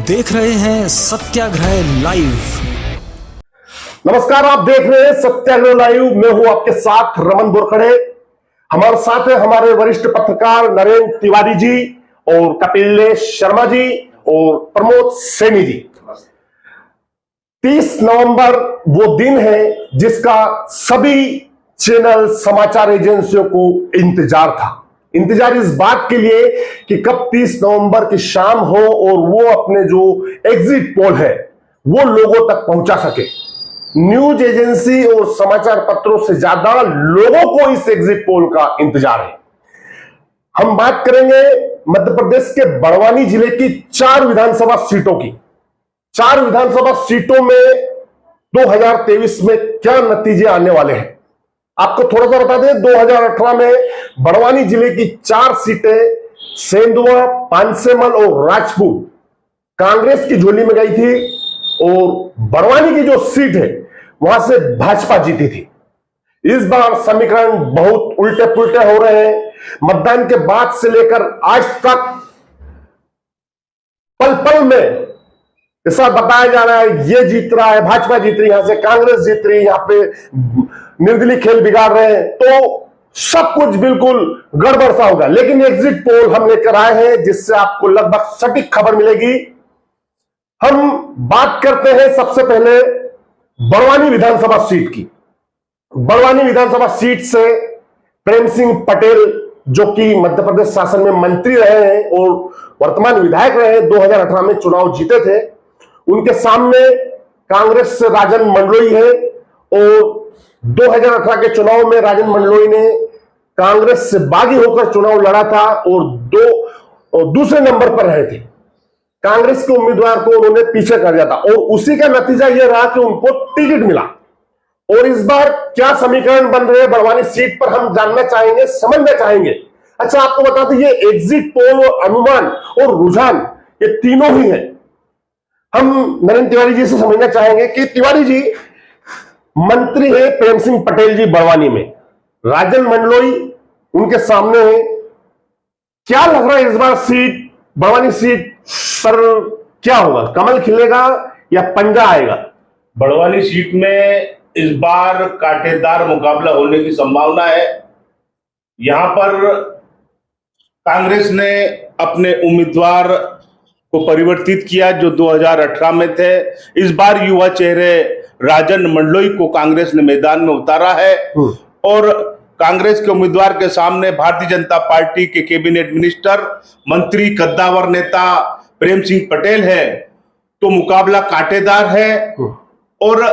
देख रहे हैं सत्याग्रह लाइव। नमस्कार, आप देख रहे हैं सत्याग्रह लाइव। मैं हूं आपके साथ रमन बोरखड़े। हमारे साथ है हमारे वरिष्ठ पत्रकार नरेंद्र तिवारी जी और कपिल शर्मा जी और प्रमोद सैनी जी। 30 नवंबर वो दिन है जिसका सभी चैनल समाचार एजेंसियों को इंतजार था। इंतजार इस बात के लिए कि कब 30 नवंबर की शाम हो और वो अपने जो एग्जिट पोल है वो लोगों तक पहुंचा सके। न्यूज एजेंसी और समाचार पत्रों से ज्यादा लोगों को इस एग्जिट पोल का इंतजार है। हम बात करेंगे मध्य प्रदेश के बड़वानी जिले की 4 विधानसभा सीटों की। 4 विधानसभा सीटों में 2023 में क्या नतीजे आने वाले हैं, आपको थोड़ा सा बता दें। 2018 में बड़वानी जिले की 4 सीटें सेंधवा, पांसेमल और राजपूत कांग्रेस की झोली में गई थी और बड़वानी की जो सीट है वहां से भाजपा जीती थी। इस बार समीकरण बहुत उल्टे पुल्टे हो रहे हैं। मतदान के बाद से लेकर आज तक पल पल में ऐसा बताया जा रहा है ये जीत रहा है, भाजपा जीत रही, यहां से कांग्रेस जीत रही, यहां पे निर्दलीय खेल बिगाड़ रहे हैं, तो सब कुछ बिल्कुल गड़बड़ सा होगा। लेकिन एग्जिट पोल हम लेकर आए हैं जिससे आपको लगभग सटीक खबर मिलेगी। हम बात करते हैं सबसे पहले बड़वानी विधानसभा सीट की। बड़वानी विधानसभा सीट से प्रेम सिंह पटेल, जो कि मध्य प्रदेश शासन में मंत्री रहे हैं और वर्तमान विधायक रहे हैं, 2018 में चुनाव जीते थे। उनके सामने कांग्रेस से राजन मंडलोई है और 2018 के चुनाव में राजन मंडलोई ने कांग्रेस से बागी होकर चुनाव लड़ा था और दूसरे नंबर पर रहे थे। कांग्रेस के उम्मीदवार को उन्होंने पीछे कर दिया था और उसी का नतीजा यह रहा कि उनको टिकट मिला। और इस बार क्या समीकरण बन रहे हैं बड़वानी सीट पर हम जानना चाहेंगे, समझना चाहेंगे। अच्छा, आपको बता दें ये एग्जिट पोल और अनुमान और रुझान ये तीनों ही है। हम नरेंद्र तिवारी जी से समझना चाहेंगे कि तिवारी जी, मंत्री है प्रेम सिंह पटेल जी बड़वानी में, राजन मंडलोई उनके सामने है। क्या लग रहा है इस बार सीट, बड़वानी सीट पर क्या होगा? कमल खिलेगा या पंजा आएगा? बड़वानी सीट में इस बार कांटेदार मुकाबला होने की संभावना है। यहां पर कांग्रेस ने अपने उम्मीदवार को परिवर्तित किया जो 2018 में थे। इस बार युवा चेहरे राजन मंडलोई को कांग्रेस ने मैदान में उतारा है और कांग्रेस के उम्मीदवार के सामने भारतीय जनता पार्टी के कैबिनेट मिनिस्टर, मंत्री, कद्दावर नेता प्रेम सिंह पटेल है। तो मुकाबला कांटेदार है और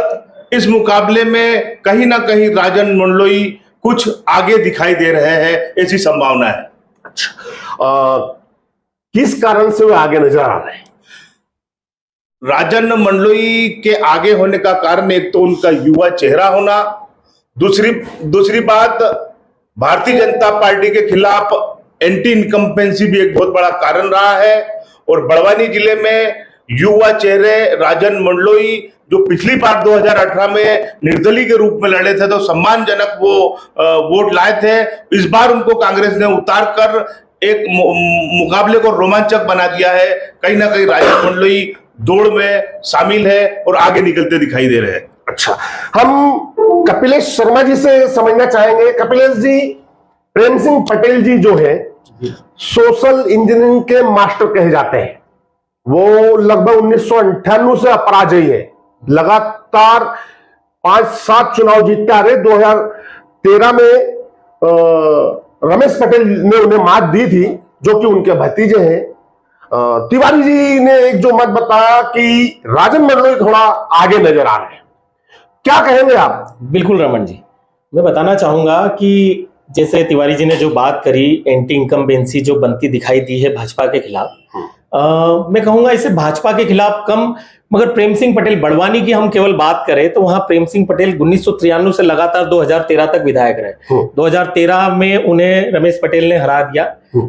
इस मुकाबले में कहीं ना कहीं राजन मंडलोई कुछ आगे दिखाई दे रहे हैं, ऐसी संभावना है। अच्छा, किस कारण से वे आगे नजर आ रहे हैं? राजन मंडलोई के आगे होने का कारण एक तो उनका युवा चेहरा होना, दूसरी बात भारतीय जनता पार्टी के खिलाफ एंटी इनकम्पेंसी भी एक बहुत बड़ा कारण रहा है। और बड़वानी जिले में युवा चेहरे राजन मंडलोई जो पिछली बार 2018 में निर्दलीय के रूप में लड़े थे तो सम्मानजनक वो वोट लाए थे, इस बार उनको कांग्रेस ने उतार कर एक मुकाबले को रोमांचक बना दिया है। कहीं ना कहीं राजन मंडलोई दौड़ में शामिल है और आगे निकलते दिखाई दे रहे हैं। अच्छा, हम कपिलेश शर्मा जी से समझना चाहेंगे। कपिलेश जी, प्रेम सिंह पटेल जी जो है सोशल इंजीनियरिंग के मास्टर कहे जाते हैं। वो लगभग 1998 से अपराजयी है, लगातार 5-7 चुनाव जीतते आ रहे। 2013 में रमेश पटेल ने उन्हें मात दी थी जो कि उनके भतीजे हैं। तिवारी जी ने एक जो मत बताया कि राजन मंडलोई थोड़ा आगे नजर आ रहे हैं, क्या कहेंगे आप? बिल्कुल रमन जी, मैं बताना चाहूंगा कि जैसे तिवारी जी ने जो बात करी, एंटी इनकम्बेंसी जो बनती दिखाई दी है भाजपा के खिलाफ, मैं कहूंगा इसे भाजपा के खिलाफ कम, मगर प्रेम सिंह पटेल बड़वानी की हम केवल बात करें तो वहां प्रेम सिंह पटेल 1993 से लगातार 2013 तक विधायक रहे। 2013 में उन्हें रमेश पटेल ने हरा दिया,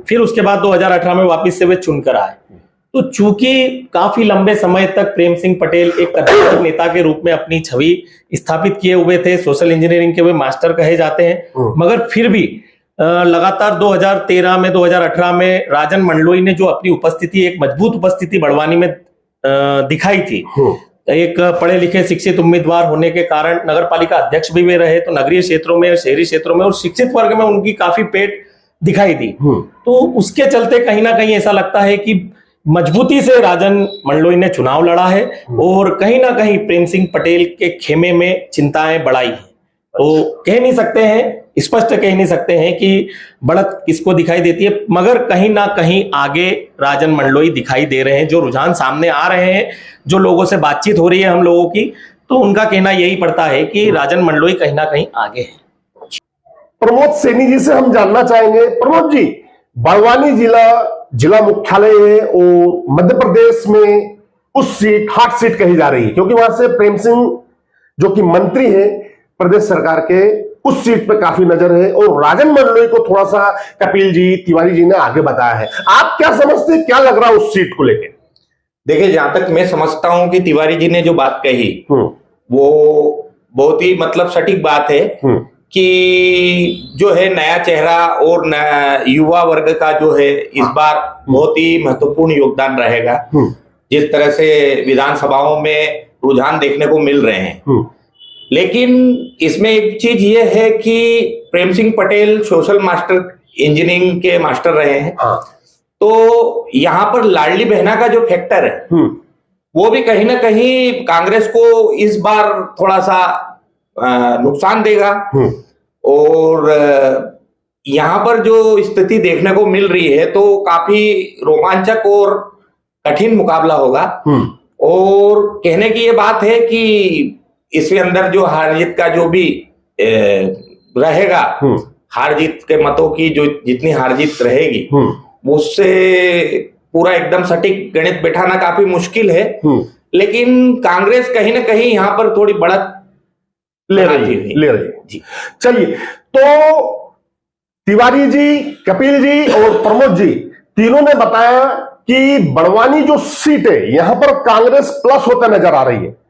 फिर उसके बाद 2018 में वापस से वे चुनकर आए। तो चूंकि काफी लंबे समय तक प्रेम सिंह पटेल एक कद्दावर नेता के रूप में अपनी छवि स्थापित किए हुए थे, सोशल इंजीनियरिंग के वे मास्टर कहे जाते हैं, मगर फिर भी लगातार 2013 में 2018 में राजन मंडलोई ने जो अपनी उपस्थिति, एक मजबूत उपस्थिति बड़वानी में दिखाई थी। एक पढ़े लिखे शिक्षित उम्मीदवार होने के कारण नगर पालिका अध्यक्ष भी वे रहे, तो नगरीय क्षेत्रों में, शहरी क्षेत्रों में और शिक्षित वर्ग में उनकी काफी पेट दिखाई दी। तो उसके चलते कहीं ना कहीं ऐसा लगता है कि मजबूती से राजन मंडलोई ने चुनाव लड़ा है और कहीं ना कहीं प्रेम सिंह पटेल के खेमे में चिंताएं बढ़ाई है। तो कह नहीं सकते हैं, स्पष्ट कह नहीं सकते हैं कि बढ़त किसको दिखाई देती है, मगर कहीं ना कहीं आगे राजन मंडलोई दिखाई दे रहे हैं। जो रुझान सामने आ रहे हैं, जो लोगों से बातचीत हो रही है हम लोगों की, तो उनका कहना यही पड़ता है कि राजन मंडलोई कहीं ना कहीं आगे है। प्रमोद सैनी जी से हम जानना चाहेंगे। प्रमोद जी, बड़वानी जिला मुख्यालय है और मध्य प्रदेश में उस सीट हॉट सीट कही जा रही है, क्योंकि वहां से प्रेम सिंह जो कि मंत्री है प्रदेश सरकार के, उस सीट पे काफी नजर है और राजन मंडलोई को थोड़ा सा कपिल जी, तिवारी जी ने आगे बताया है। आप क्या समझते, क्या लग रहा है उस सीट को लेके? देखिए, जहां तक मैं समझता हूं कि तिवारी जी ने जो बात कही वो बहुत ही मतलब सटीक बात है कि जो है नया चेहरा और युवा वर्ग का जो है इस बार बहुत ही महत्वपूर्ण योगदान रहेगा। जिस तरह से विधानसभाओं में रुझान देखने को मिल रहे हैं, लेकिन इसमें एक चीज ये है कि Prem Singh Patel social master engineering के मास्टर रहे हैं। तो यहाँ पर लाडली बहना का जो फैक्टर है वो भी कहीं ना कहीं कांग्रेस को इस बार थोड़ा सा नुकसान देगा। और यहाँ पर जो स्थिति देखने को मिल रही है तो काफी रोमांचक और कठिन मुकाबला होगा। और कहने की ये बात है कि इसके अंदर जो हार जीत का जो भी रहेगा, हार जीत के मतों की जो जितनी हार जीत रहेगी उससे पूरा एकदम सटीक गणित बैठाना काफी मुश्किल है। लेकिन कांग्रेस कहीं ना कहीं यहाँ पर थोड़ी बढ़त ले रही जी। चलिए, तो तिवारी जी, कपिल जी और प्रमोद जी तीनों ने बताया कि बड़वानी जो सीट है यहां पर कांग्रेस प्लस होता नजर आ रही है।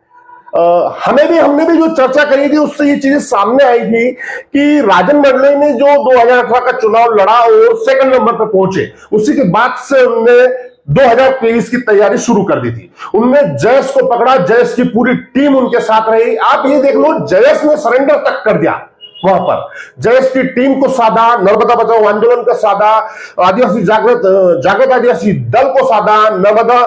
हमने भी जो चर्चा करी थी उससे ये चीजें सामने आई थी कि राजन मंडलोई ने जो 2018 का चुनाव लड़ा और सेकंड नंबर पर पहुंचे, उसी के बाद से उन्होंने 2023 की तैयारी शुरू कर दी थी। उनने जयस को पकड़ा, जयस की पूरी टीम उनके साथ रही। आप ये देख लो, जयस ने सरेंडर तक कर दिया वहां पर। जयस की टीम को साधा, नर्मदा बचाओ आंदोलन का साधा, आदिवासी जागृत आदिवासी दल को साधा, नर्मदा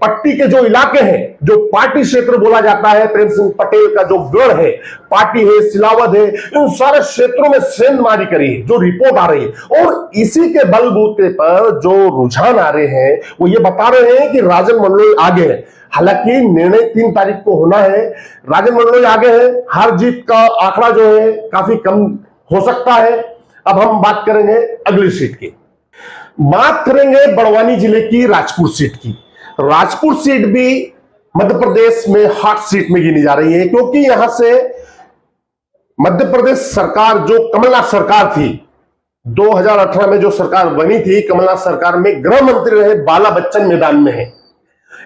पट्टी के जो इलाके हैं, जो पार्टी क्षेत्र बोला जाता है, प्रेम सिंह पटेल का जो गढ़ है, पार्टी है, सिलावद है, इन सारे क्षेत्रों में सेंधमारी करी है, जो रिपोर्ट आ रही है। और इसी के बलबूते पर जो रुझान आ रहे हैं वो ये बता रहे हैं कि राजन मंडलोई आगे है। हालांकि निर्णय 3 तारीख को होना है, राजन मंडलोई आगे है, हार जीत का आंकड़ा जो है काफी कम हो सकता है। अब हम बात करेंगे अगली सीट की, बात करेंगे बड़वानी जिले की राजपुर सीट की। राजपुर सीट भी मध्य प्रदेश में हॉट सीट में गिनी जा रही है, क्योंकि यहां से मध्य प्रदेश सरकार जो कमलनाथ सरकार थी, 2018 में जो सरकार बनी थी, कमलनाथ सरकार में गृह मंत्री रहे बाला बच्चन मैदान में है।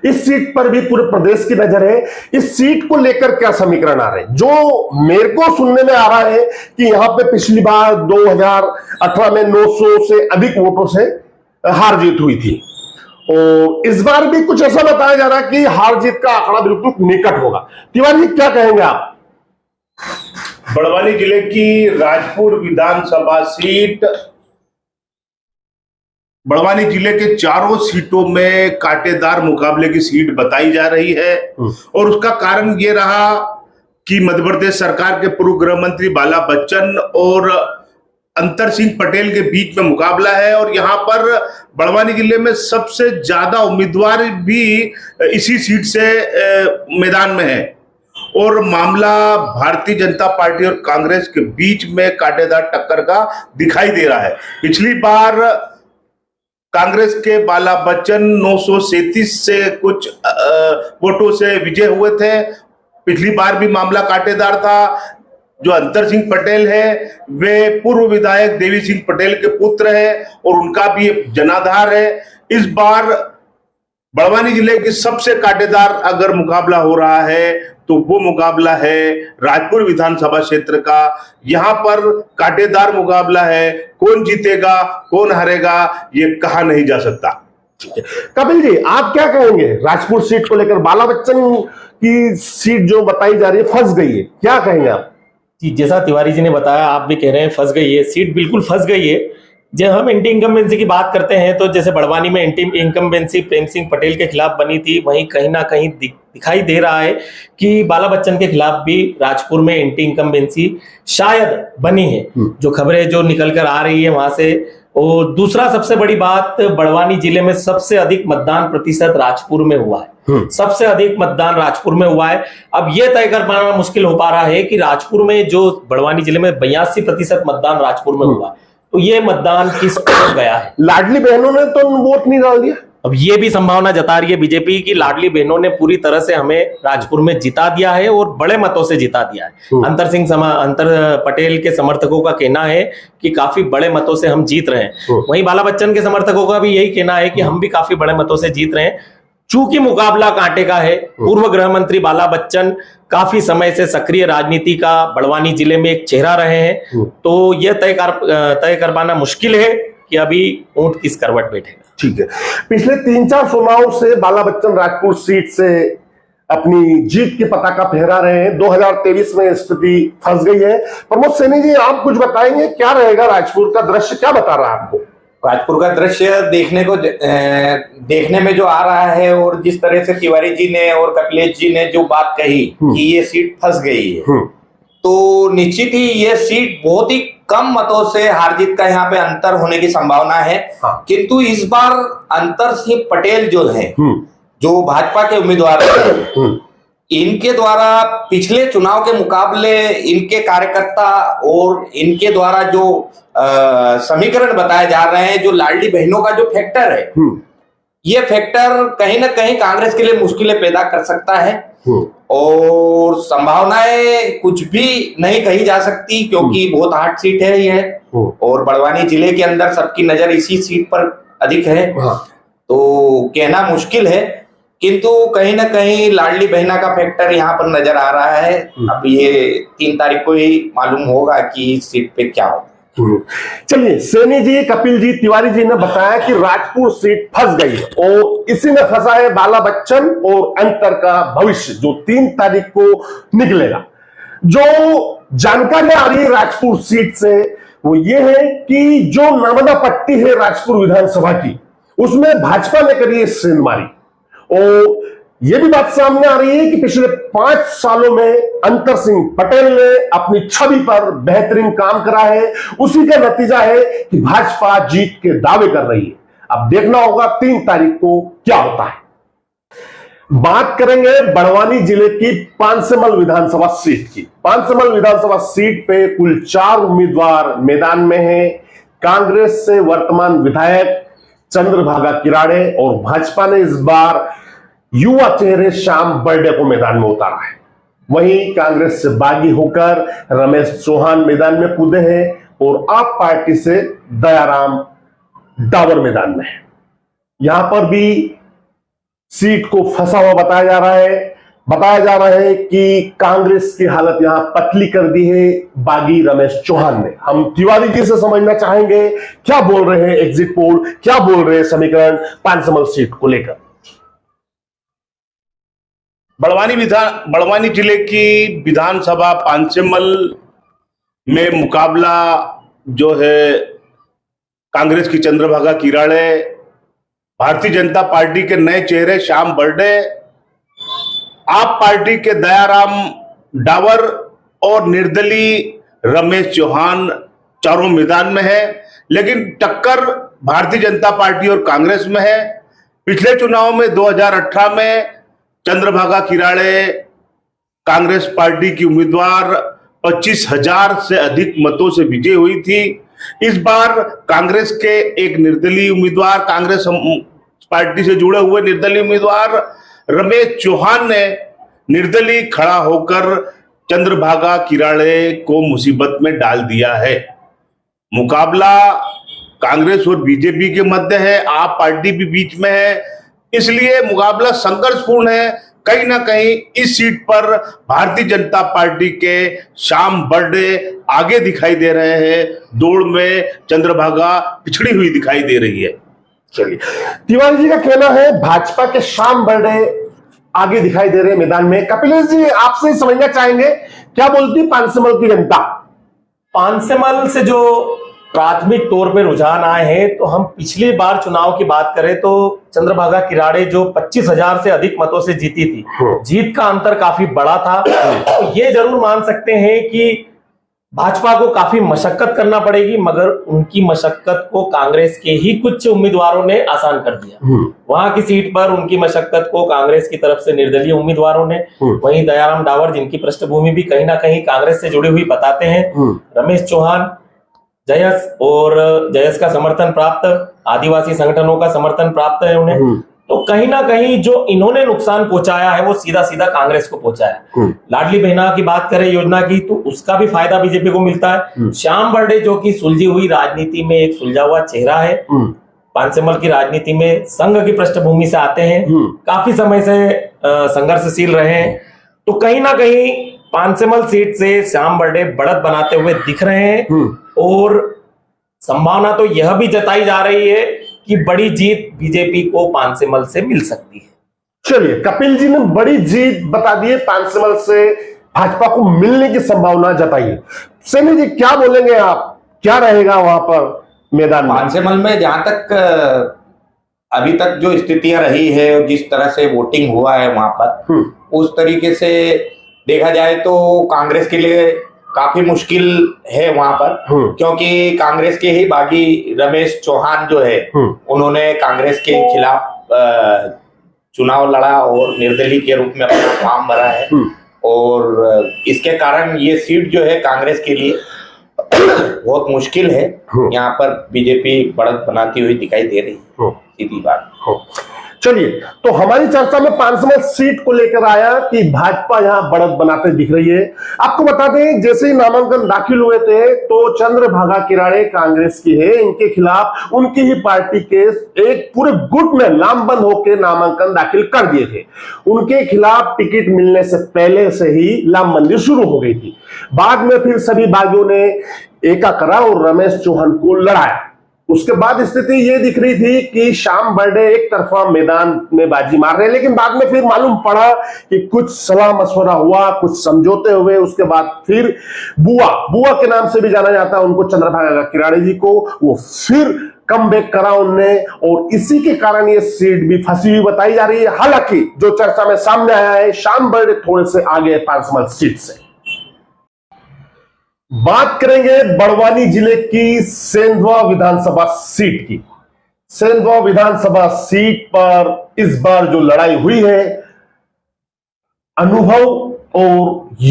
इस सीट पर भी पूरे प्रदेश की नजर है। इस सीट को लेकर क्या समीकरण आ रहे हैं? जो मेरे को सुनने में आ रहा है कि यहां पे पिछली बार 2018 में 900 से अधिक वोटों से हार जीत हुई थी और इस बार भी कुछ ऐसा बताया जा रहा है कि हार जीत का आंकड़ा बिल्कुल निकट होगा। तिवारी जी, क्या कहेंगे आप? बड़वानी जिले की राजपुर विधानसभा सीट, बड़वानी जिले के चारों सीटों में कांटेदार मुकाबले की सीट बताई जा रही है। और उसका कारण ये रहा कि मध्य प्रदेश सरकार के पूर्व गृह मंत्री बाला बच्चन और अंतर सिंह पटेल के बीच में मुकाबला है। और यहाँ पर बड़वानी जिले में सबसे ज्यादा उम्मीदवार भी इसी सीट से मैदान में है और मामला भारतीय जनता पार्टी और कांग्रेस के बीच में कांटेदार टक्कर का दिखाई दे रहा है। पिछली बार कांग्रेस के बाला बच्चन 937 से कुछ वोटों से विजय हुए थे। पिछली बार भी मामला कांटेदार था। जो अंतर सिंह पटेल है वे पूर्व विधायक देवी सिंह पटेल के पुत्र है और उनका भी जनाधार है। इस बार बड़वानी जिले की सबसे कांटेदार अगर मुकाबला हो रहा है तो वो मुकाबला है राजपुर विधानसभा क्षेत्र का। यहां पर कांटेदार मुकाबला है, कौन जीतेगा कौन हारेगा ये कहा नहीं जा सकता। कपिल जी, आप क्या कहेंगे राजपुर सीट को लेकर? बाला बच्चन की सीट जो बताई जा रही है फंस गई है, क्या कहेंगे आप? जी, जैसा तिवारी जी ने बताया, आप भी कह रहे हैं फंस गई है सीट, बिल्कुल फंस गई है। जब हम एंटी इनकम्बेंसी की बात करते हैं तो जैसे बड़वानी में एंटी इनकम्बेंसी प्रेम सिंह पटेल के खिलाफ बनी थी, वहीं कहीं ना कहीं दिखाई दे रहा है कि बाला बच्चन के खिलाफ भी राजपुर में एंटी इनकम्बेंसी शायद बनी है, जो खबरें जो निकल कर आ रही है वहां से। और दूसरा सबसे बड़ी बात, बड़वानी जिले में सबसे अधिक मतदान प्रतिशत राजपुर में हुआ है, सबसे अधिक मतदान राजपुर में हुआ है। अब यह तय कर पाना मुश्किल हो पा रहा है कि राजपुर में जो बड़वानी जिले में 82% मतदान राजपुर में हुआ, तो ये मतदान किसको गया है? लाडली बहनों ने तो वोट नहीं डाल दिया। अब ये भी संभावना जता रही है बीजेपी की लाडली बहनों ने पूरी तरह से हमें राजपुर में जिता दिया है और बड़े मतों से जिता दिया है। अंतर पटेल के समर्थकों का कहना है कि काफी बड़े मतों से हम जीत रहे हैं। वहीं बाला बच्चन के समर्थकों का भी यही कहना है कि हम भी काफी बड़े मतों से जीत रहे हैं। चूंकि मुकाबला कांटे का है, पूर्व गृह मंत्री बाला बच्चन काफी समय से सक्रिय राजनीति का बड़वानी जिले में एक चेहरा रहे हैं, तो यह तय कर पाना मुश्किल है कि अभी ऊंट किस करवट बैठेगा। ठीक है, पिछले 3-4 चुनाव से बाला बच्चन राजपुर सीट से अपनी जीत की पताका फहरा रहे हैं। 2023 में स्थिति फंस गई है। प्रमोद सैनी जी, आप कुछ बताएंगे, क्या रहेगा राजपुर का दृश्य, क्या बता रहा है आपको? राजपुर का दृश्य देखने में जो आ रहा है, और जिस तरह से तिवारी जी ने और कपिलेश जी ने जो बात कही कि ये सीट फंस गई है, तो निश्चित ही ये सीट बहुत ही कम मतों से हार जीत का यहाँ पे अंतर होने की संभावना है। किंतु इस बार अंतर सिंह पटेल जो है, जो भाजपा के उम्मीदवार हैं, इनके द्वारा पिछले चुनाव के मुकाबले इनके कार्यकर्ता और इनके द्वारा जो समीकरण बताए जा रहे हैं, जो लाडली बहनों का जो फैक्टर है, ये फैक्टर कहीं ना कहीं कांग्रेस के लिए मुश्किलें पैदा कर सकता है। और संभावनाएं कुछ भी नहीं कही जा सकती, क्योंकि बहुत हार्ड सीट है ये, और बड़वानी जिले के अंदर सबकी नजर इसी सीट पर अधिक है, तो कहना मुश्किल है। किंतु कहीं ना कहीं लाडली बहना का फैक्टर यहाँ पर नजर आ रहा है। अब ये 3 तारीख को ही मालूम होगा कि इस सीट पे क्या होगा। चलिए, सैनी जी, कपिल जी, तिवारी जी ने बताया कि राजपुर सीट फंस गई है और इसी में फंसा है बाला बच्चन और अंतर का भविष्य, जो 3 तारीख को निकलेगा। जो जानकारी आ रही है राजपुर सीट से वो ये है कि जो नर्मदा पट्टी है राजपुर विधानसभा की, उसमें भाजपा ने करी सेंध मारी। और यह भी बात सामने आ रही है कि पिछले 5 सालों में अंतर सिंह पटेल ने अपनी छवि पर बेहतरीन काम करा है। उसी का नतीजा है कि भाजपा जीत के दावे कर रही है। अब देखना होगा 3 तारीख को क्या होता है। बात करेंगे बड़वानी जिले की पांचमल विधानसभा सीट की। पांचमल विधानसभा सीट पे कुल 4 उम्मीदवार मैदान में हैं। कांग्रेस से वर्तमान विधायक चंद्रभागा किराड़े और भाजपा ने इस बार युवा चेहरे श्याम बर्डे को मैदान में उतारा है। वहीं कांग्रेस से बागी होकर रमेश चौहान मैदान में कूदे हैं और आप पार्टी से दयाराम डावर मैदान में है। यहां पर भी सीट को फंसा हुआ बताया जा रहा है कि कांग्रेस की हालत यहां पतली कर दी है बागी रमेश चौहान ने। हम तिवारी जी से समझना चाहेंगे क्या बोल रहे हैं एग्जिट पोल, क्या बोल रहे हैं समीकरण पांचमल सीट को लेकर। बड़वानी जिले की विधानसभा पांचमल में मुकाबला जो है कांग्रेस की चंद्रभागा किराड़े, भारतीय जनता पार्टी के नए चेहरे श्याम बर्डे, आप पार्टी के दयाराम डावर और निर्दलीय रमेश चौहान चारों मैदान में है। लेकिन टक्कर भारतीय जनता पार्टी और कांग्रेस में है। पिछले चुनाव में 2018 में चंद्रभागा किराड़े कांग्रेस पार्टी की उम्मीदवार 25,000 से अधिक मतों से विजयी हुई थी। इस बार कांग्रेस के एक निर्दलीय उम्मीदवार, कांग्रेस पार्टी से जुड़े हुए निर्दलीय उम्मीदवार रमेश चौहान ने निर्दलीय खड़ा होकर चंद्रभागा किराड़े को मुसीबत में डाल दिया है। मुकाबला कांग्रेस और बीजेपी के मध्य है, आप पार्टी भी बीच में है, इसलिए मुकाबला संघर्षपूर्ण है। कहीं ना कहीं इस सीट पर भारतीय जनता पार्टी के श्याम बर्डे आगे दिखाई दे रहे हैं, दौड़ में चंद्रभागा पिछड़ी हुई दिखाई दे रही है। चलिए, तिवारी जी का कहना है भाजपा के श्याम बर्डे आगे दिखाई दे रहे हैं मैदान में। कपिलेश जी, आपसे समझना चाहेंगे क्या बोलती पांचमहल की जनता? पांचमहल से जो प्राथमिक तौर पे रुझान आए हैं, तो हम पिछली बार चुनाव की बात करें तो चंद्रभागा किराड़े जो 25,000 से अधिक मतों से जीती थी, जीत का अंतर काफी बड़ा था। तो ये जरूर मान सकते हैं कि भाजपा को काफी मशक्कत करना पड़ेगी, मगर उनकी मशक्कत को कांग्रेस के ही कुछ उम्मीदवारों ने आसान कर दिया। वहां की सीट पर उनकी मशक्कत को कांग्रेस की तरफ से निर्दलीय उम्मीदवारों ने, वहीं दयाराम डावर जिनकी पृष्ठभूमि भी कहीं ना कहीं कांग्रेस से जुड़ी हुई बताते हैं, रमेश चौहान, जयस, और जयस का समर्थन प्राप्त, आदिवासी संगठनों का समर्थन प्राप्त है उन्हें। तो कहीं ना कहीं जो इन्होंने नुकसान पहुंचाया है वो सीधा सीधा कांग्रेस को पहुंचाया। लाडली बहना की बात करें योजना की, तो उसका भी फायदा बीजेपी को मिलता है। श्याम बर्डे जो कि सुलझी हुई राजनीति में एक सुलझा हुआ चेहरा है, पांचमहल की राजनीति में संघ की पृष्ठभूमि से आते हैं, काफी समय से संघर्षशील रहे हैं, तो कहीं ना कहीं पांचमहल सीट से श्याम बर्डे बढ़त बनाते हुए दिख रहे हैं। और संभावना तो यह भी जताई जा रही है कि बड़ी जीत बीजेपी को पांचमहल से मिल सकती है। चलिए, कपिल जी ने बड़ी जीत बता दी है, पांचमहल से भाजपा को मिलने की संभावना जताई है। सैनी जी, क्या बोलेंगे आप, क्या रहेगा वहां पर मैदान में? पांचमहल में जहां तक अभी तक जो स्थितियां रही है, जिस तरह से वोटिंग हुआ है वहां पर, उस तरीके से देखा जाए तो कांग्रेस के लिए काफी मुश्किल है वहां पर, क्योंकि कांग्रेस के ही बागी रमेश चौहान जो है, उन्होंने कांग्रेस के खिलाफ चुनाव लड़ा और निर्दलीय के रूप में अपना फॉर्म भरा है। और इसके कारण ये सीट जो है कांग्रेस के लिए बहुत मुश्किल है। यहाँ पर बीजेपी बढ़त बनाती हुई दिखाई दे रही है, सीधी बात। चलिए, तो हमारी चर्चा में पांचमहल सीट को लेकर आया कि भाजपा यहां बढ़त बनाते दिख रही है। आपको बता दें, जैसे ही नामांकन दाखिल हुए थे तो चंद्रभागा किराड़े कांग्रेस की है, इनके खिलाफ उनकी ही पार्टी के एक पूरे गुट में लामबंद होकर नामांकन दाखिल कर दिए थे। उनके खिलाफ टिकट मिलने से पहले से ही लामबंदी शुरू हो गई थी। बाद में फिर सभी बागियों ने एका करा और रमेश चौहान को लड़ाया। उसके बाद स्थिति ये दिख रही थी कि श्याम बर्डे एक तरफा मैदान में बाजी मार रहे हैं, लेकिन बाद में फिर मालूम पड़ा कि कुछ सलाह मशवरा हुआ, कुछ समझौते हुए। उसके बाद फिर बुआ के नाम से भी जाना जाता है उनको, चंद्रभागा किराड़े जी को, वो फिर कमबैक करा उनने, और इसी के कारण ये सीट भी फंसी हुई बताई जा रही है। हालांकि जो चर्चा में सामने आया है, श्याम बर्डे थोड़े से आगे पांचमहल सीट से। बात करेंगे बड़वानी जिले की सेंधवा विधानसभा सीट की। सेंधवा विधानसभा सीट पर इस बार जो लड़ाई हुई है, अनुभव और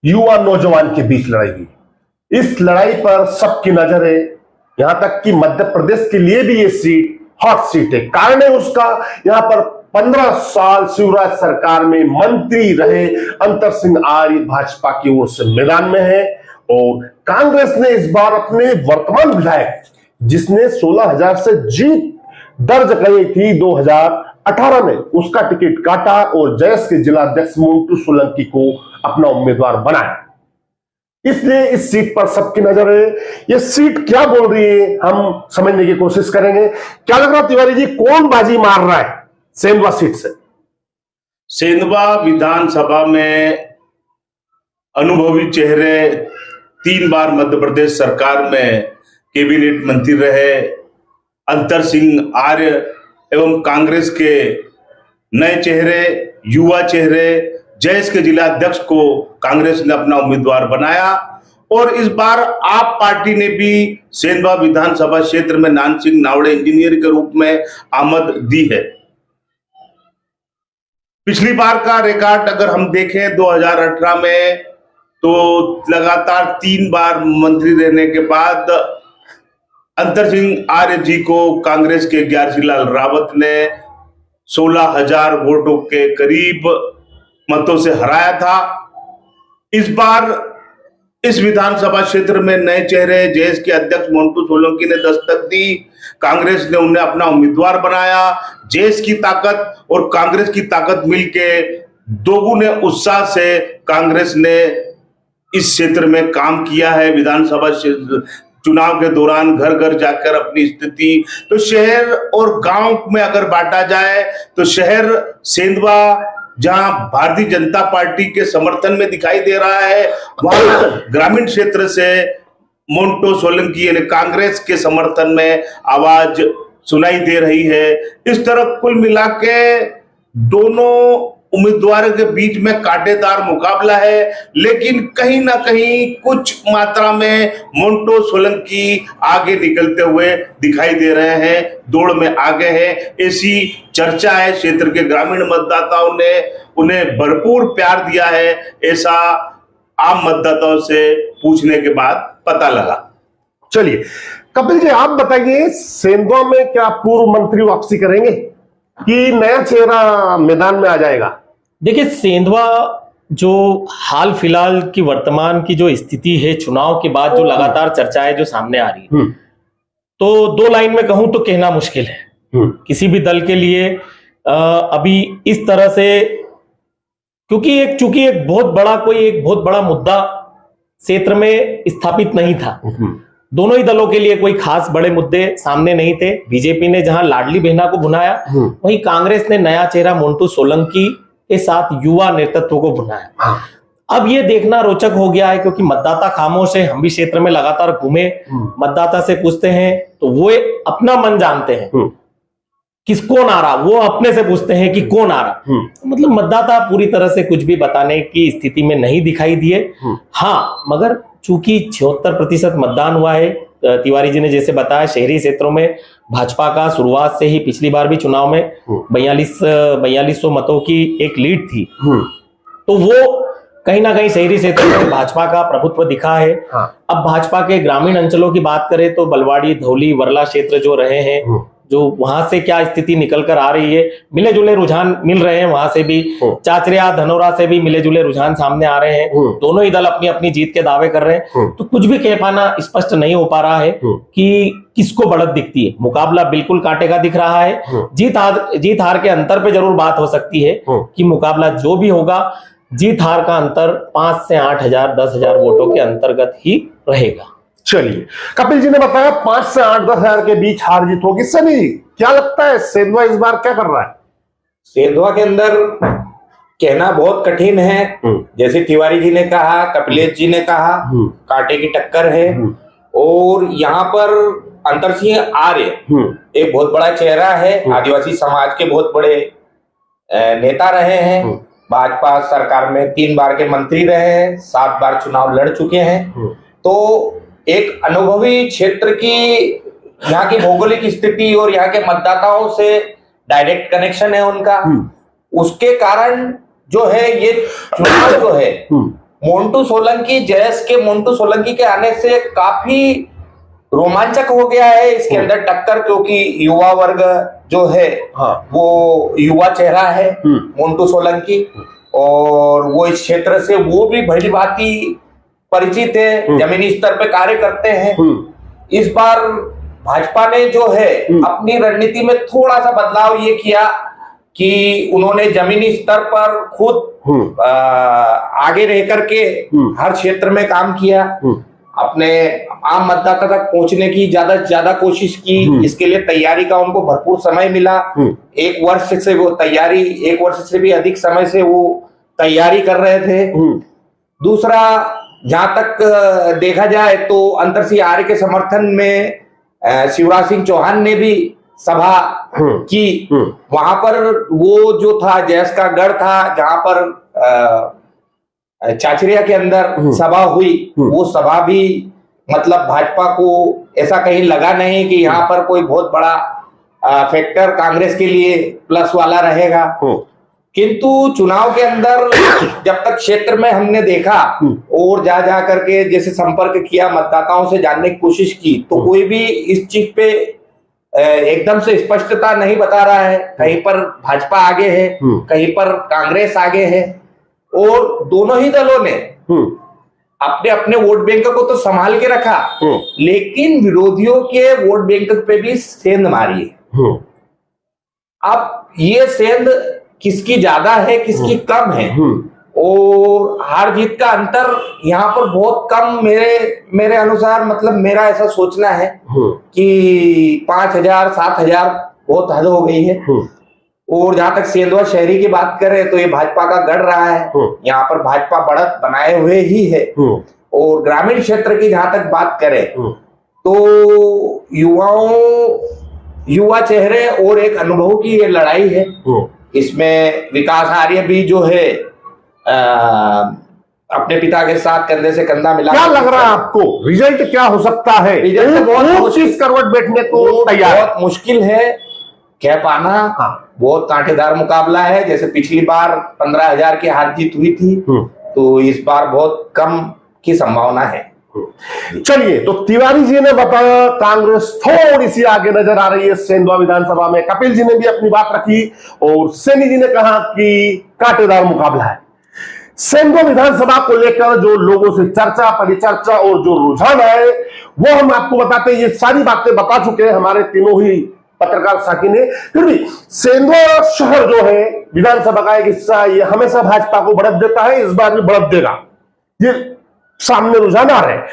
युवा नौजवान के बीच लड़ाई हुई। इस लड़ाई पर सबकी नजर है, यहां तक कि मध्य प्रदेश के लिए भी ये सीट हॉट सीट है। कारण है उसका, यहां पर 15 साल शिवराज सरकार में मंत्री रहे अंतर सिंह आर्य भाजपा की ओर से मैदान में है, और कांग्रेस ने इस बार अपने वर्तमान विधायक, जिसने 16,000 से जीत दर्ज करी थी 2018 में, उसका टिकट काटा और जयस के जिला अध्यक्ष मोंटू सोलंकी को अपना उम्मीदवार बनाया। इसलिए इस सीट पर सबकी नजर है। ये सीट क्या बोल रही है, हम समझने की कोशिश करेंगे। क्या लग रहा तिवारी जी, कौन बाजी मार रहा है सेंधवा सीट से? सेंधवा विधानसभा में अनुभवी चेहरे, 3 बार मध्य प्रदेश सरकार में कैबिनेट मंत्री रहे अंतर सिंह आर्य, एवं कांग्रेस के नए चेहरे, युवा चेहरे, जयस के जिला अध्यक्ष को कांग्रेस ने अपना उम्मीदवार बनाया। और इस बार आप पार्टी ने भी सेंधवा विधानसभा क्षेत्र में नान सिंह नावड़े इंजीनियर के रूप में आमद दी है। पिछली बार का रिकॉर्ड अगर हम देखें 2018 में, तो लगातार 3 बार मंत्री रहने के बाद अंतर सिंह आर्य जी को कांग्रेस के ग्यारसी लाल रावत ने 16,000 वोटों के करीब मतों से हराया था। इस बार इस विधानसभा क्षेत्र में नए चेहरे, जयस के अध्यक्ष मोंटू सोलंकी ने दस्तक दी, कांग्रेस ने उन्हें अपना उम्मीदवार बनाया। जयस की ताकत और कांग्रेस की ताकत मिलके दोगुने उत्साह से कांग्रेस ने इस क्षेत्र में काम किया है। विधानसभा चुनाव के दौरान घर घर जाकर अपनी स्थिति, तो शहर और गांव में अगर बांटा जाए तो शहर सेंधवा जहां भारतीय जनता पार्टी के समर्थन में दिखाई दे रहा है, वहां ग्रामीण क्षेत्र से मोंटो सोलंकी यानी कांग्रेस के समर्थन में आवाज सुनाई दे रही है। इस तरह कुल मिला के दोनों उम्मीदवारों के बीच में कांटेदार मुकाबला है, लेकिन कहीं ना कहीं कुछ मात्रा में मोंटो सोलंकी आगे निकलते हुए दिखाई दे रहे हैं, दौड़ में आगे हैं, ऐसी चर्चा है। क्षेत्र के ग्रामीण मतदाताओं ने उन्हें भरपूर प्यार दिया है, ऐसा आम मतदाताओं से पूछने के बाद पता लगा। चलिए कपिल जी, आप बताइए, सेंधवा में क्या पूर्व मंत्री वापसी करेंगे कि नया चेहरा मैदान में आ जाएगा? देखिए, सेंधवा जो हाल फिलहाल की वर्तमान की जो स्थिति है, चुनाव के बाद जो लगातार चर्चाएं जो सामने आ रही है, तो दो लाइन में कहूं तो कहना मुश्किल है किसी भी दल के लिए अभी इस तरह से, क्योंकि चूंकि एक बहुत बड़ा मुद्दा क्षेत्र में स्थापित नहीं था। दोनों ही दलों के लिए कोई खास बड़े मुद्दे सामने नहीं थे। बीजेपी ने जहां लाडली बहना को भुनाया, वहीं कांग्रेस ने नया चेहरा मोंटू सोलंकी के साथ युवा नेतृत्व को भुनाया। अब ये देखना रोचक हो गया है, क्योंकि मतदाता खामोश है। हम भी क्षेत्र में लगातार घूमे, मतदाता से पूछते हैं तो वो अपना मन जानते हैं, किसको आ रहा, वो अपने से पूछते हैं कि कौन आ रहा। मतलब मतदाता पूरी तरह से कुछ भी बताने की स्थिति में नहीं दिखाई दिए। हाँ, मगर चूंकि 76% मतदान हुआ है, तिवारी जी ने जैसे बताया, शहरी क्षेत्रों में भाजपा का शुरुआत से ही, पिछली बार भी चुनाव में 4200 मतों की एक लीड थी, तो वो कहीं ना कहीं शहरी क्षेत्रों में भाजपा का प्रभुत्व दिखा है। अब भाजपा के ग्रामीण अंचलों की बात करें तो बलवाड़ी, धौली, वर्ला क्षेत्र जो रहे हैं, जो वहां से क्या स्थिति निकल कर आ रही है, मिले जुले रुझान मिल रहे हैं। वहां से भी चाचरिया, धनोरा से भी मिले जुले रुझान सामने आ रहे हैं। दोनों ही दल अपनी अपनी जीत के दावे कर रहे हैं, तो कुछ भी कह पाना स्पष्ट नहीं हो पा रहा है कि किसको बढ़त दिखती है। मुकाबला बिल्कुल कांटे का दिख रहा है। जीत हार के अंतर पे जरूर बात हो सकती है कि मुकाबला जो भी होगा, जीत हार का अंतर 5 से 8,000, 10,000 वोटों के अंतर्गत ही रहेगा। चलिए, कपिल जी ने बताया 5 से 8-10 हजार के बीच हार जीत होगी। सनी, क्या लगता है सेंधवा इस बार क्या कर रहा है? सेंधवा के अंदर कहना बहुत कठिन है। जैसे तिवारी जी ने कहा, कपिलेश जी ने कहा, कांटे की टक्कर है। और यहाँ पर अंतरसिंह आर्य एक बहुत बड़ा चेहरा है, आदिवासी समाज के बहुत बड़े नेता रहे हैं, भाजपा सरकार में 3 बार के मंत्री रहे हैं, 7 बार चुनाव लड़ चुके हैं। तो एक अनुभवी क्षेत्र की यहाँ की भौगोलिक स्थिति और यहाँ के मतदाताओं से डायरेक्ट कनेक्शन है उनका, उसके कारण जो है ये चुनाव जो है मोंटू सोलंकी के आने से काफी रोमांचक हो गया है इसके अंदर टक्कर, क्योंकि युवा वर्ग जो है वो युवा चेहरा है मोंटू सोलंकी, और वो इस क्षेत्र से वो भी भली भांति परिचित है, जमीनी स्तर पे कार्य करते हैं। इस बार भाजपा ने जो है अपनी रणनीति में थोड़ा सा बदलाव ये किया कि उन्होंने जमीनी स्तर पर खुद आगे रह करके हर क्षेत्र में काम किया, अपने आम मतदाता तक पहुंचने की ज्यादा से ज्यादा कोशिश की। इसके लिए तैयारी का उनको भरपूर समय मिला। 1 वर्ष से वो तैयारी, 1 वर्ष से भी अधिक समय से वो तैयारी कर रहे थे। दूसरा, जहां तक देखा जाए तो अंतरसिंह आर्य के समर्थन में शिवराज सिंह चौहान ने भी सभा की। वहां पर वो जो था जैस का गढ़ था, जहां पर चाचरिया के अंदर सभा हुई, वो सभा भी मतलब भाजपा को ऐसा कहीं लगा नहीं कि यहाँ पर कोई बहुत बड़ा फैक्टर कांग्रेस के लिए प्लस वाला रहेगा। किंतु चुनाव के अंदर जब तक क्षेत्र में हमने देखा और जा करके जैसे संपर्क किया, मतदाताओं से जानने की कोशिश की, तो कोई भी इस चीज पे एकदम से स्पष्टता नहीं बता रहा है। कहीं पर भाजपा आगे है, कहीं पर कांग्रेस आगे है, और दोनों ही दलों ने अपने अपने वोट बैंक को तो संभाल के रखा, लेकिन विरोधियों के वोट बैंक पे भी सेंध मारी है। अब ये सेंध किसकी ज्यादा है, किसकी कम है, और हार जीत का अंतर यहाँ पर बहुत कम मेरे अनुसार, मतलब मेरा ऐसा सोचना है कि 5,000 7,000 बहुत हद हो गई है। और जहां तक सेंधवा शहरी की बात करें तो ये भाजपा का गढ़ रहा है, यहाँ पर भाजपा बढ़त बनाए हुए ही है। और ग्रामीण क्षेत्र की जहां तक बात करें तो युवा चेहरे और एक अनुभव की ये लड़ाई है। इसमें विकास आर्य भी जो है अपने पिता के साथ कंधे से कंधा मिला। क्या लग रहा है आपको, रिजल्ट क्या हो सकता है? रिजल्ट बहुत 30 करवट बैठने को तैयार, बहुत मुश्किल है कह पाना। बहुत कांटेदार मुकाबला है। जैसे पिछली बार 15,000 की हार जीत हुई थी, तो इस बार बहुत कम की संभावना है। चलिए, तो तिवारी जी ने बताया कांग्रेस थोड़ी सी आगे नजर आ रही है सेंधवा विधानसभा में। कपिल जी ने भी अपनी बात रखी और सैनी जी ने कहा कि कांटेदार मुकाबला है। सेंधवा विधानसभा को लेकर जो लोगों से चर्चा, परिचर्चा और जो रुझान है वो हम आपको बताते हैं। ये सारी बातें बता चुके हैं हमारे तीनों ही पत्रकार साथी ने। फिर भी सेंधवा शहर जो है विधानसभा का एक हिस्सा, ये हमेशा भाजपा को बढ़त देता है, इस बार भी बढ़त देगा, ये सामने रुझान आ रहे हैं।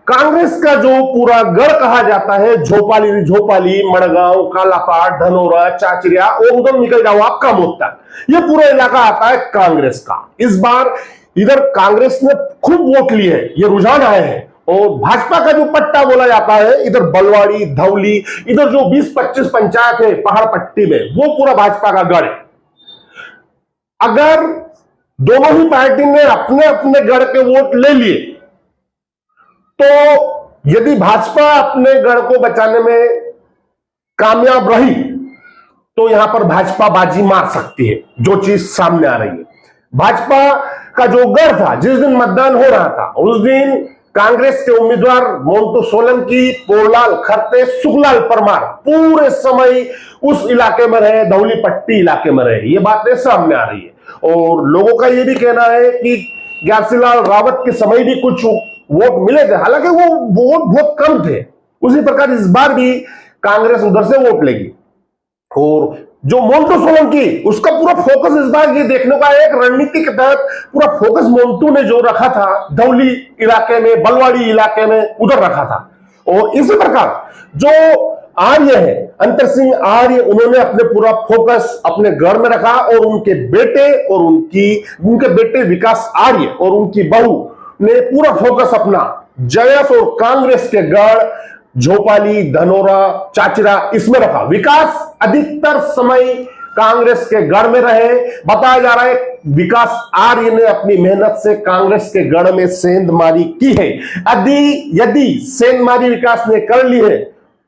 कांग्रेस का जो पूरा गढ़ कहा जाता है, झोपाली, मड़गांव, कालापाट, धनोरा, चाचरिया और उधर निकल जाओ आप कामोद तक, ये पूरा इलाका आता है कांग्रेस का। इस बार इधर कांग्रेस ने खूब वोट लिए हैं, ये रुझान आए हैं। और भाजपा का जो पट्टा बोला जाता है, इधर बलवाड़ी, धौली, इधर जो 20-25 पंचायत है पहाड़ पट्टी में, वो पूरा भाजपा का गढ़ है। अगर दोनों ही पार्टी ने अपने अपने गढ़ के वोट ले लिए तो यदि भाजपा अपने गढ़ को बचाने में कामयाब रही तो यहां पर भाजपा बाजी मार सकती है। जो चीज सामने आ रही है, भाजपा का जो गढ़ था, जिस दिन मतदान हो रहा था उस दिन कांग्रेस के उम्मीदवार मोंटू सोलंकी, पोरलाल खरते, सुखलाल परमार पूरे समय उस इलाके में रहे, धौली पट्टी इलाके में रहे, ये बातें सामने आ रही है। और लोगों का यह भी कहना है कि ग्यारसीलाल रावत के समय भी कुछ वोट मिले थे, हालांकि वो वोट बहुत कम थे। उसी प्रकार इस बार भी कांग्रेस उधर से वोट लेगी। और जो मोंटू सोलंकी, उसका पूरा फोकस इस बार ये देखने का एक रणनीति के तहत पूरा फोकस मोंटू ने जो रखा था धौली इलाके में, बलवाड़ी इलाके में, उधर रखा था। और इसी प्रकार जो आर्य है, अंतर सिंह आर्य, उन्होंने अपने पूरा फोकस अपने घर में रखा और उनके बेटे और उनके बेटे विकास आर्य और उनकी बहू ने पूरा फोकस अपना जयस और कांग्रेस के गढ़ झोपाली, धनोरा, चाचरा इसमें रखा। विकास अधिकतर समय कांग्रेस के गढ़ में रहे। बताया जा रहा है विकास आर्य ने अपनी मेहनत से कांग्रेस के गढ़ में सेंधमारी की है। यदि सेंधमारी विकास ने कर ली है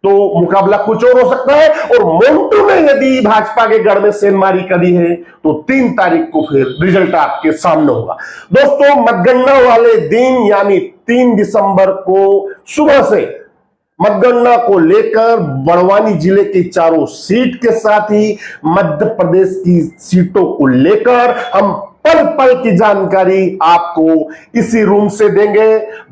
तो मुकाबला कुछ और हो सकता है। और मोंटू ने यदि भाजपा के गढ़ में सेंधमारी करी है तो 3 तारीख को फिर रिजल्ट आपके सामने होगा। दोस्तों, मतगणना वाले दिन यानी 3 दिसंबर को सुबह से मतगणना को लेकर बड़वानी जिले की चारों सीट के साथ ही मध्य प्रदेश की सीटों को लेकर हम पल पल की जानकारी आपको इसी रूम से देंगे।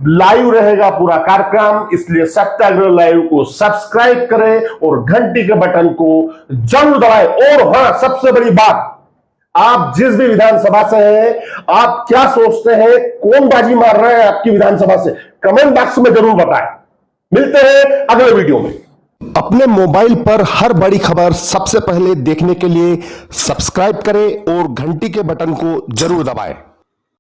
लाइव रहेगा पूरा कार्यक्रम, इसलिए सत्याग्रह लाइव को सब्सक्राइब करें और घंटी के बटन को जरूर दबाएं। और हां, सबसे बड़ी बात, आप जिस भी विधानसभा से हैं, आप क्या सोचते हैं, कौन बाजी मार रहा है आपकी विधानसभा से, कमेंट बॉक्स में जरूर बताएं। मिलते हैं अगले वीडियो में। अपने मोबाइल पर हर बड़ी खबर सबसे पहले देखने के लिए सब्सक्राइब करें और घंटी के बटन को जरूर दबाएं।